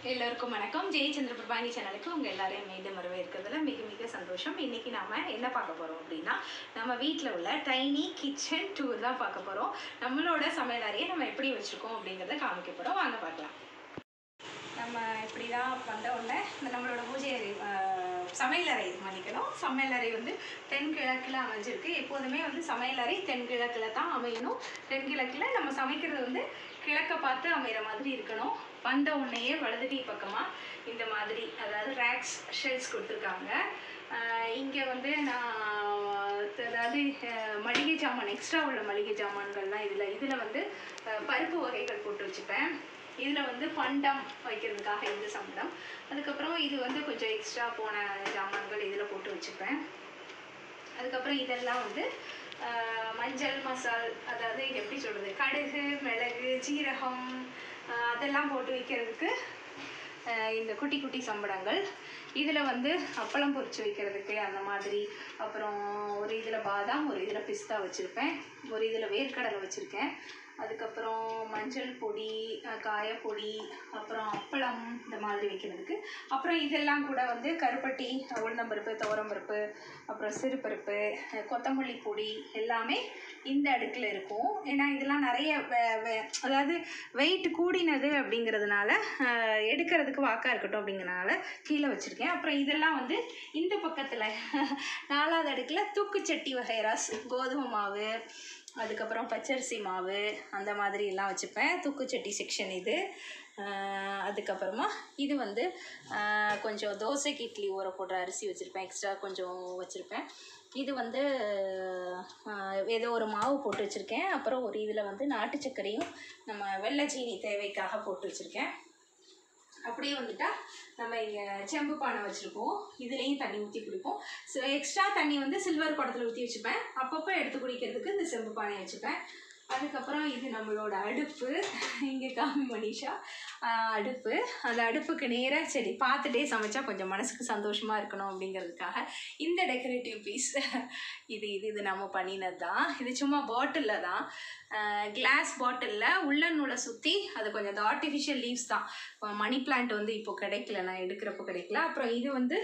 எல்லாருக்கும் வணக்கம். ஜெயச்சந்திர பிரபாணி சேனலுக்கு உங்கள் எல்லாரையும் மீண்டும் வரவேற்கிறதுல மிக மிக சந்தோஷம். இன்றைக்கி நாம் என்ன பார்க்க போகிறோம் அப்படின்னா, நம்ம வீட்டில் உள்ள டைனி கிச்சன் டூர் தான் பார்க்க போகிறோம். நம்மளோட சமையல் அறையை நம்ம எப்படி வச்சுருக்கோம் அப்படிங்கிறத காமிக்க போகிறோம். வாங்க பார்க்கலாம். நம்ம இப்படி தான் வந்த உடனே நம்மளோட பூஜை அறை சமையலறை மன்னிக்கணும். சமையலறை வந்து தென்கிழக்கில் அமைஞ்சிருக்கு. எப்போதுமே வந்து சமையலறை தென்கிழக்கில் தான் அமையணும். தென்கிழக்கில் நம்ம சமைக்கிறது வந்து கிழக்கை பார்த்து அமைகிற மாதிரி இருக்கணும். வந்த உடனேயே வலது கை பக்கமாக இந்த மாதிரி அதாவது ரேக்ஸ் ஷெல்ஸ் கொடுத்துருக்காங்க. இங்கே வந்து நான் அதாவது மளிகை ஜாமான் எக்ஸ்ட்ரா உள்ள மளிகை ஜாமான்கள்லாம் இதில் வந்து பருப்பு வகைகள் போட்டு வச்சுப்பேன். இதில் வந்து பண்டம் வைக்கிறதுக்காக இந்த சம்பளம். அதுக்கப்புறம் இது வந்து கொஞ்சம் எக்ஸ்ட்ரா போன ஜாமான்கள் இதில் போட்டு வச்சுப்பேன். அதுக்கப்புறம் இதெல்லாம் வந்து மஞ்சள் மசால் அதாவது எப்படி சொல்கிறது, கடுகு மிளகு ஜீரகம் அதெல்லாம் போட்டு வைக்கிறதுக்கு இந்த குட்டி குட்டி சம்பளங்கள். இதில் வந்து அப்பளம் பொரிச்சு வைக்கிறதுக்கு அந்த மாதிரி. அப்புறம் ஒரு இதில் பாதாம், ஒரு இதில் பிஸ்தா வச்சுருப்பேன், ஒரு இதில் வேர்க்கடலை வச்சுருக்கேன். அதுக்கப்புறம் மஞ்சள் பொடி, காயப்பொடி, அப்புறம் அப்பளம் இந்த மாதிரி வைக்கிறதுக்கு. அப்புறம் இதெல்லாம் கூட வந்து கருப்பட்டி, உளுந்தம்பருப்பு, துவரம்பருப்பு, அப்புறம் சிறுபருப்பு, கொத்தமல்லி பொடி எல்லாமே இந்த அடுக்கில் இருக்கும். ஏன்னா இதெல்லாம் நிறைய அதாவது வெயிட் கூடினது அப்படிங்கிறதுனால எடுக்கிறதுக்கு வாக்காக இருக்கட்டும் அப்படிங்கிறதுனால கீழே வச்சுருக்கேன். அப்புறம் இதெல்லாம் வந்து இந்த பக்கத்தில் 4வது அடுக்கில் தூக்குச்சட்டி வகைராஸ், கோதுமை மாவு, அதுக்கப்புறம் பச்சரிசி மாவு அந்த மாதிரி எல்லாம் வச்சுப்பேன். தூக்குச்சட்டி செக்ஷன் இது. அதுக்கப்புறமா இது வந்து கொஞ்சம் தோசைக்கு இட்லி ஊற போடுற அரிசி வச்சுருப்பேன், எக்ஸ்ட்ரா கொஞ்சம் வச்சுருப்பேன். இது வந்து ஏதோ ஒரு மாவு போட்டு வச்சுருக்கேன். அப்புறம் ஒரு இதில் வந்து நாட்டு சர்க்கரையும் நம்ம வெள்ளை சீனி தேவைக்காக போட்டு வச்சுருக்கேன். அப்படியே வந்துட்டால் நம்ம இங்கே செம்பு பானை வச்சுருப்போம், இதுலேயும் தண்ணி ஊற்றி குடிப்போம். எக்ஸ்ட்ரா தண்ணி வந்து சில்வர் குடத்தில் ஊற்றி வச்சுப்பேன். அப்பப்போ எடுத்து குடிக்கிறதுக்கு இந்த செம்பு பானையை வச்சுப்பேன். அதுக்கப்புறம் இது நம்மளோட அடுப்பு. இங்கே காமி மனிஷா அடுப்பு. அந்த அடுப்புக்கு நேராக சரி பார்த்துட்டே சமைச்சா கொஞ்சம் மனசுக்கு சந்தோஷமாக இருக்கணும் அப்படிங்கிறதுக்காக இந்த டெக்கரேட்டிவ் பீஸ் இது நம்ம பண்ணினது தான். இது சும்மா பாட்டிலில் தான், கிளாஸ் பாட்டிலில் உள்ளன் நூலை சுற்றி அது கொஞ்சம் அந்த ஆர்டிஃபிஷியல் லீவ்ஸ் தான். மணி பிளான்ட் வந்து இப்போ கிடைக்கல, நான் எடுக்கிறப்போ கிடைக்கல. அப்புறம் இது வந்து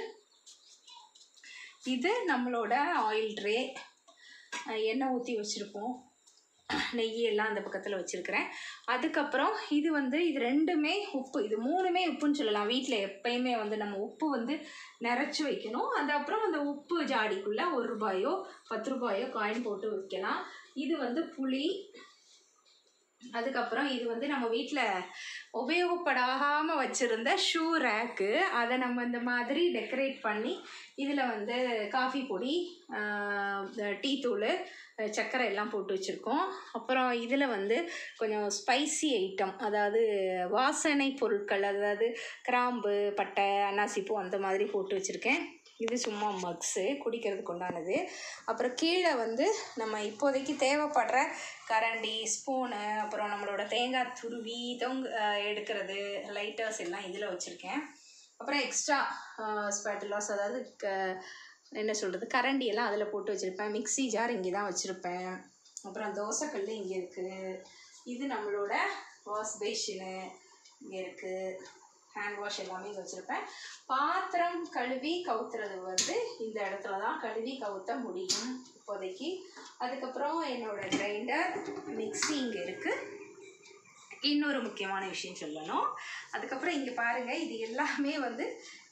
இது நம்மளோட ஆயில் ட்ரே, எண்ணெய் ஊற்றி வச்சுருப்போம், நெய் எல்லாம் அந்த பக்கத்தில் வச்சுருக்கிறேன். அதுக்கப்புறம் இது வந்து இது ரெண்டுமே உப்பு, இது 3மே உப்புன்னு சொல்லலாம். வீட்டில் எப்பயுமே வந்து நம்ம உப்பு வந்து நிறச்சி வைக்கணும். அது அப்புறம் அந்த உப்பு ஜாடிக்குள்ளே 1 ரூபாயோ 10 ரூபாயோ காயின் போட்டு வைக்கலாம். இது வந்து புளி. அதுக்கப்புறம் இது வந்து நம்ம வீட்டில் உபயோகப்படாமல் வச்சுருந்த ஷூ ரேக்கு, அதை நம்ம இந்த மாதிரி டெக்கரேட் பண்ணி இதில் வந்து காஃபி பொடி, டீ தூள், சர்க்கரை எல்லாம் போட்டு வச்சுருக்கோம். அப்புறம் இதில் வந்து கொஞ்சம் ஸ்பைசி ஐட்டம், அதாவது வாசனை பொருட்கள், அதாவது கிராம்பு, பட்டை, அன்னாசிப்பூ அந்த மாதிரி போட்டு வச்சுருக்கேன். இது சும்மா மக்ஸு குடிக்கிறதுக்கு உண்டானது. அப்புறம் கீழே வந்து நம்ம இப்போதைக்கு தேவைப்படுற கரண்டி, ஸ்பூனு, அப்புறம் நம்மளோட தேங்காய் துருவி எடுக்கிறது, லைட்டர்ஸ் எல்லாம் இதில் வச்சுருக்கேன். அப்புறம் எக்ஸ்ட்ரா ஸ்பேட்டுலாஸ், அதாவது என்ன சொல்கிறது, கரண்டி எல்லாம் அதில் போட்டு வச்சுருப்பேன். மிக்ஸி ஜார் இங்கே தான் வச்சுருப்பேன். அப்புறம் தோசைக்கல் இங்கே இருக்குது. இது நம்மளோட வாஷ் பேஷனு இங்கே இருக்குது. ஹேண்ட் வாஷ் எல்லாமே இங்கே வச்சுருப்பேன். பாத்திரம் கழுவி கவுத்துறது வந்து இந்த இடத்துல தான் கழுவி கவுத்த முடியும் இப்போதைக்கு. அதுக்கப்புறம் என்னோடய கிரைண்டர், மிக்ஸி இங்கே இருக்குது. இன்னொரு முக்கியமான விஷயம் சொல்லணும். அதுக்கப்புறம் இங்கே பாருங்கள், இது எல்லாமே வந்து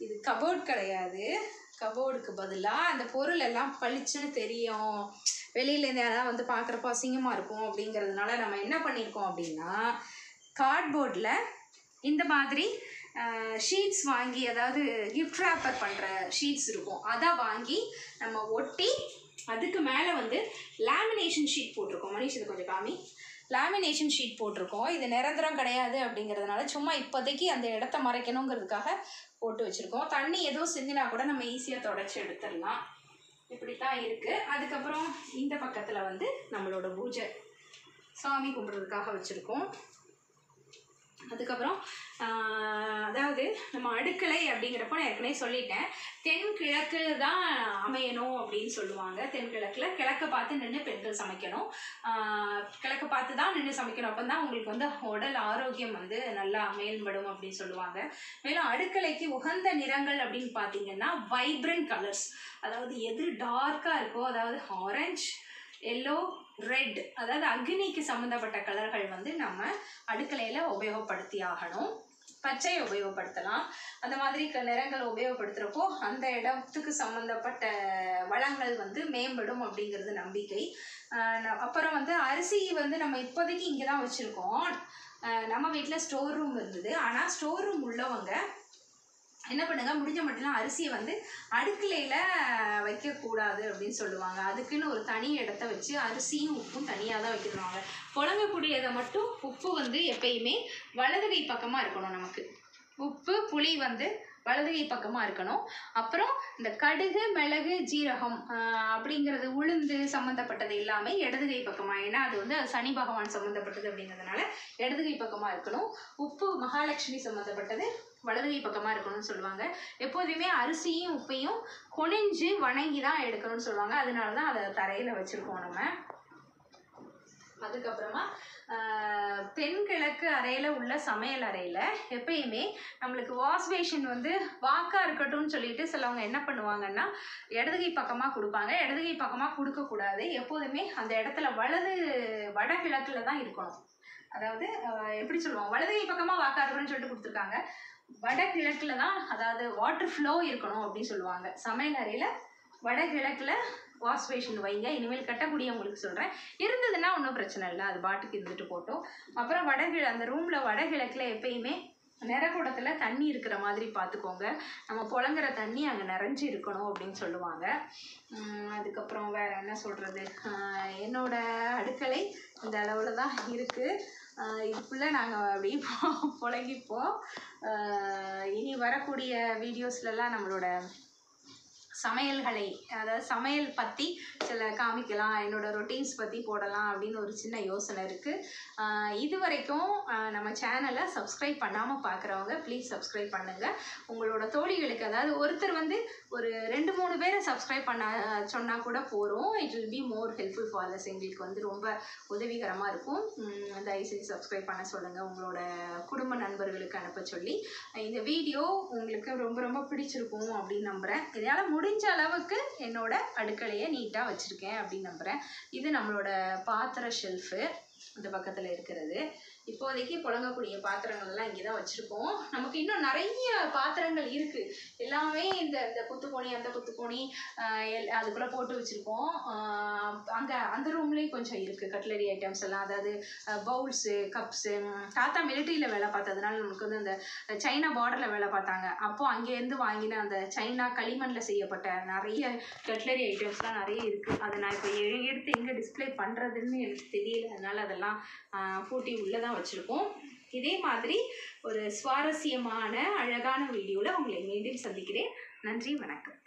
இது கபோர்ட் கிடையாது. கபோர்டுக்கு பதிலாக அந்த பொருள் எல்லாம் பளிச்சுன்னு தெரியும், வெளியிலேருந்து யாராவது வந்து பார்க்குறப்போ அசிங்கமாக இருக்கும் அப்படிங்கிறதுனால நம்ம என்ன பண்ணியிருக்கோம் அப்படின்னா, கார்ட்போர்டில் இந்த மாதிரி ஷீட்ஸ் வாங்கி, அதாவது கிஃப்ட் ரேப்பர் பண்ணுற ஷீட்ஸ் இருக்கும், அதை வாங்கி நம்ம ஒட்டி அதுக்கு மேலே வந்து லேமினேஷன் ஷீட் போட்டிருக்கோம். மனிஷ் இது கொஞ்சம் காமி. லேமினேஷன் ஷீட் போட்டிருக்கோம். இது நிரந்தரம் கிடையாது அப்படிங்கிறதுனால சும்மா இப்போதைக்கு அந்த இடத்த மறைக்கணுங்கிறதுக்காக போட்டு வச்சுருக்கோம். தண்ணி எதுவும் செஞ்சினா கூட நம்ம ஈஸியாக தொடச்சி எடுத்துடலாம். இப்படி தான் இருக்குது. அதுக்கப்புறம் இந்த பக்கத்தில் வந்து நம்மளோட பூஜை சாமி கும்பிட்றதுக்காக வச்சுருக்கோம். அதுக்கப்புறம் அதாவது நம்ம அடுக்களை அப்படிங்கிறப்போ நான் ஏற்கனவே சொல்லிட்டேன், தென்கிழக்கு தான் அமையணும் அப்படின்னு சொல்லுவாங்க. தென்கிழக்கில் கிழக்க பார்த்து நின்று பெண்கள் சமைக்கணும். கிழக்க பார்த்து தான் நின்று சமைக்கணும். அப்போ தான் உங்களுக்கு வந்து உடல் ஆரோக்கியம் வந்து நல்லா மேம்படும் அப்படின்னு சொல்லுவாங்க. மேலும் அடுக்கலைக்கு உகந்த நிறங்கள் அப்படின்னு பார்த்தீங்கன்னா வைப்ரண்ட் கலர்ஸ், அதாவது எது டார்க்காக இருக்கோ, அதாவது ஆரஞ்ச், எல்லோ, ரெட், அதாவது அக்னிக்கு சம்மந்தப்பட்ட கலர்கள் வந்து நம்ம அடுக்கலையில் உபயோகப்படுத்தி ஆகணும். பச்சை உபயோகப்படுத்தலாம். அந்த மாதிரி நிறங்களை உபயோகப்படுத்துகிறப்போ அந்த இடத்துக்கு சம்மந்தப்பட்ட வளங்கள் வந்து மேம்படும் அப்படிங்கிறது நம்பிக்கை. அப்புறம் வந்து அரிசி வந்து நம்ம இப்போதைக்கு இங்கே தான் வச்சுருக்கோம். நம்ம வீட்டில் ஸ்டோர் ரூம் இருந்தது. ஆனால் ஸ்டோர் ரூம் உள்ளவங்க என்ன பண்ணுங்க, முடிஞ்ச மட்டும்லாம் அரிசியை வந்து அடுக்கலையில் வைக்கக்கூடாது அப்படின்னு சொல்லுவாங்க. அதுக்குன்னு ஒரு தனி இடத்த வச்சு அரிசியும் உப்பும் தனியாக தான் வைக்கணுவாங்க. புழங்கக்கூடியதை மட்டும் உப்பு வந்து எப்பயுமே வலதுகை பக்கமாக இருக்கணும். நமக்கு உப்பு புளி வந்து வலதுகை பக்கமாக இருக்கணும். அப்புறம் இந்த கடுகு, மிளகு, ஜீரகம் அப்படிங்கிறது உளுந்து சம்மந்தப்பட்டது எல்லாமே இடதுகை பக்கமாக, ஏன்னா அது வந்து சனி பகவான் சம்மந்தப்பட்டது அப்படிங்கிறதுனால இடதுகை பக்கமாக இருக்கணும். உப்பு மகாலட்சுமி சம்மந்தப்பட்டது வலதுகை பக்கமாக இருக்கணும்னு சொல்லுவாங்க. எப்போதுமே அரிசியும் உப்பையும் குனிஞ்சு வணங்கி தான் எடுக்கணும்னு சொல்லுவாங்க. அதனால தான் அதை தரையில் வச்சுருக்கோம் நம்ம. அதுக்கப்புறமா தென்கிழக்கு அறையில் உள்ள சமையல் அறையில் எப்பயுமே நம்மளுக்கு வாஷ் பேஷன் வந்து வாக்காக இருக்கட்டும்னு சொல்லிட்டு சிலவங்க என்ன பண்ணுவாங்கன்னா இடதுகை பக்கமாக கொடுப்பாங்க. இடதுகை பக்கமாக கொடுக்கக்கூடாது. எப்போதுமே அந்த இடத்துல வடகிழக்கில் தான் இருக்கணும். அதாவது எப்படி சொல்லுவாங்க, வலதுகை பக்கமாக வாக்காக இருக்கணும்னு சொல்லிட்டு கொடுத்துருக்காங்க. வடகிழக்கில் தான், அதாவது வாட்டர் ஃப்ளோ இருக்கணும் அப்படின்னு சொல்லுவாங்க. சமையல் அறையில் வடகிழக்கில் வாஷ் பேஷன் வைங்க. இனிமேல் கட்டக்கூடியவங்களுக்கு சொல்கிறேன். இருந்ததுன்னா ஒன்றும் பிரச்சனை இல்லை, அது பாட்டுக்கு இருந்துட்டு போட்டோம். அப்புறம் அந்த ரூமில் வடகிழக்கில் எப்பயுமே நிறக்கூடத்தில் தண்ணி இருக்கிற மாதிரி பார்த்துக்கோங்க. நம்ம புழங்குற தண்ணி அங்கே நிறைஞ்சி இருக்கணும் அப்படின்னு சொல்லுவாங்க. அதுக்கப்புறம் வேறு என்ன சொல்கிறது, என்னோடய அடுக்களை இந்த அளவில் தான் இருக்குது. இதுக்குள்ளே நாங்கள் அப்படியே புழங்கிப்போம். இனி வரக்கூடிய வீடியோஸ்லலாம் நம்மளோட சமையல்களை, அதாவது சமையல் பற்றி சில காமிக்கலாம், என்னோடய ரொட்டீன்ஸ் பற்றி போடலாம் அப்படின்னு ஒரு சின்ன யோசனை இருக்குது. இது வரைக்கும் நம்ம சேனலை சப்ஸ்கிரைப் பண்ணாமல் பார்க்குறவங்க ப்ளீஸ் சப்ஸ்கிரைப் பண்ணுங்கள். உங்களோட தோழிகளுக்கு, அதாவது ஒருத்தர் வந்து ஒரு 2-3 பேரை சப்ஸ்கிரைப் பண்ண சொன்னால் கூட போகிறோம். It will be more helpful for us. எங்களுக்கு வந்து ரொம்ப உதவிகரமாக இருக்கும். தயவுசெய்து சப்ஸ்கிரைப் பண்ண சொல்லுங்கள், உங்களோட குடும்ப நண்பர்களுக்கு அனுப்ப சொல்லி. இந்த வீடியோ உங்களுக்கு ரொம்ப ரொம்ப பிடிச்சிருக்கும் அப்படின்னு நம்புகிறேன். இதனால் முடிஞ்ச அளவுக்கு என்னோட அடுக்கலையை நீட்டாக வச்சுருக்கேன் அப்படின்னு நம்புகிறேன். இது நம்மளோட பாத்திர ஷெல்ஃபு இந்த பக்கத்தில் இருக்கிறது. இப்போதைக்கு புழங்கக்கூடிய பாத்திரங்கள்லாம் இங்கே தான் வச்சுருக்கோம். நமக்கு இன்னும் நிறைய பாத்திரங்கள் இருக்குது. எல்லாமே இந்த குத்துக்கோணி, அந்த குத்துக்கோணி அதுக்குள்ளே போட்டு வச்சுருக்கோம். அங்கே அந்த ரூம்லேயும் கொஞ்சம் இருக்குது கட்லரி ஐட்டம்ஸ் எல்லாம், அதாவது பவுல்ஸு, கப்ஸு. தாத்தா மிலிட்ரியில் வேலை பார்த்ததுனால நமக்கு வந்து அந்த சைனா பார்டரில் வேலை பார்த்தாங்க. அப்போது அங்கேருந்து வாங்கின அந்த சைனா களிமண்ணில் செய்யப்பட்ட நிறைய கட்லரி ஐட்டம்ஸ்லாம் நிறைய இருக்குது. அதை நான் இப்போ எடுத்து எங்கே டிஸ்பிளே பண்ணுறதுன்னு எனக்கு தெரியல. அதனால் அதெல்லாம் பூட்டி உள்ளே தான் வச்சுருக்கோம். இதே மாதிரி ஒரு சுவாரஸ்யமான அழகான வீடியோவில் உங்களை மீண்டும் சந்திக்கிறேன். நன்றி, வணக்கம்.